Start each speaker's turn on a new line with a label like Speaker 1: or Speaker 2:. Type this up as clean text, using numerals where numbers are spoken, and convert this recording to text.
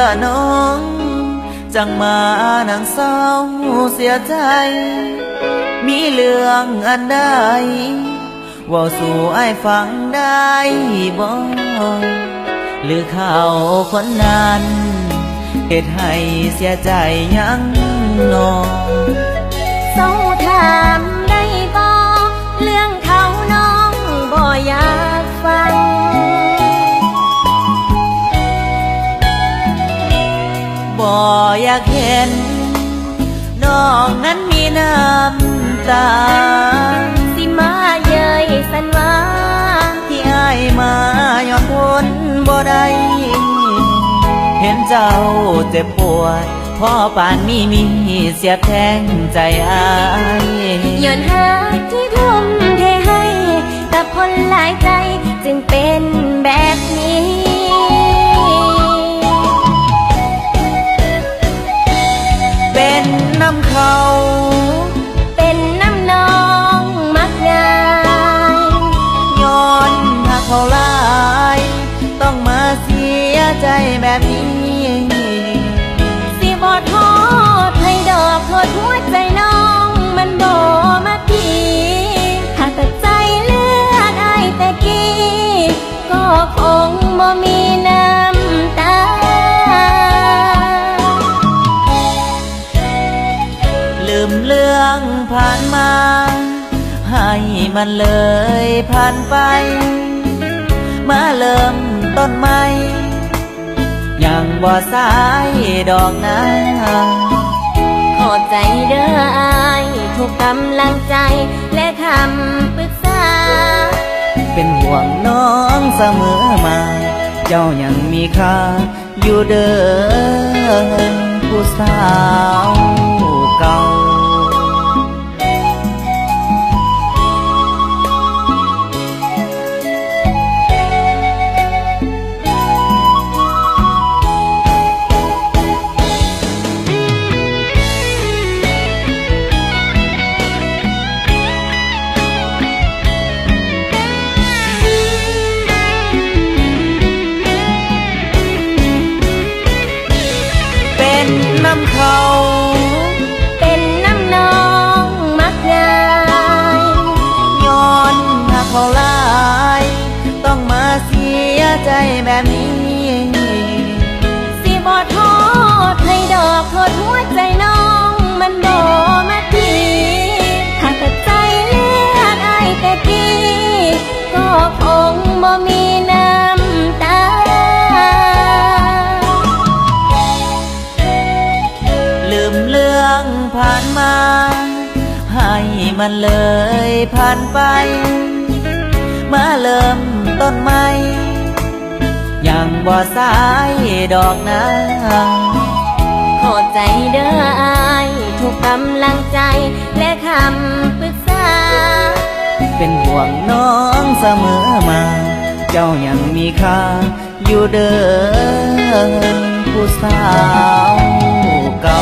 Speaker 1: ละน้องจังมานั่งเศร้าเสียใจมีเรื่องอันใดเว่าสู่อ้ายฟังได้บ่หรือเขาคนนั้นเหตุให้เสียใจยังน้อง
Speaker 2: เศร้าถามได้บ่เรื่องเขาน้องบ่อยากฟัง
Speaker 1: บ่อยากเห็นน้องนั้นมีน้ำตา
Speaker 2: สิมาเย้ยสันว่า
Speaker 1: ที่อ้ายมาย้อนทนบ่ได้เห็นเจ้าเจ็บปวดพ่อปานมีเสียแทงใจอ้าย
Speaker 2: ย้อนหาที่ทุ่มเทให้แต่ผลหลายใจจึงเป็นแบบนี้
Speaker 1: เป็นน้ำเขา
Speaker 2: เป็นน้ำน้องมักง่าย
Speaker 1: ย้อนหักเขาหลายต้องมาเสียใจแบบนี้
Speaker 2: สิบ่โทษให้ดอกโทษหัวใจน้องมันบ่มาทีหากแต่ใจเลือกอ้ายแต่กี้ก็คงบ่มีน้ำตา
Speaker 1: ลืมเรื่องผ่านมาให้มันเลยผ่านไปมาเริ่มต้นใหม่ยังบ่สายดอกนะ
Speaker 2: ขอใจเด้ออ้ายทุกกำลังใจและคำปรึกษา
Speaker 1: เป็นห่วงน้องเสมอมาเจ้ายังมีค่าอยู่เด้อผู้สาวเก่าน้ำเขา
Speaker 2: เป็นน้ำน้องมักง่าย
Speaker 1: ย้อนหักเขาหลายต้องมาเสียใจแบบนี้
Speaker 2: สิบ่โทษให้ดอกโทษหัวใจน้องมันบ่มาทีหากแต่ใจเลือกอ้ายแต่กี้ก็คงบ่มีน้ำตา
Speaker 1: ลืมเรื่องผ่านมาให้มันเลยผ่านไปมาเริ่มต้นใหม่ยังบ่สายดอกนะ
Speaker 2: ขอใจเด้ออ้ายทุกกำลังใจและคำปรึกษา
Speaker 1: เป็นห่วงน้องเสมอมาเจ้ายังมีค่าอยู่เด้อผู้สาวเก่า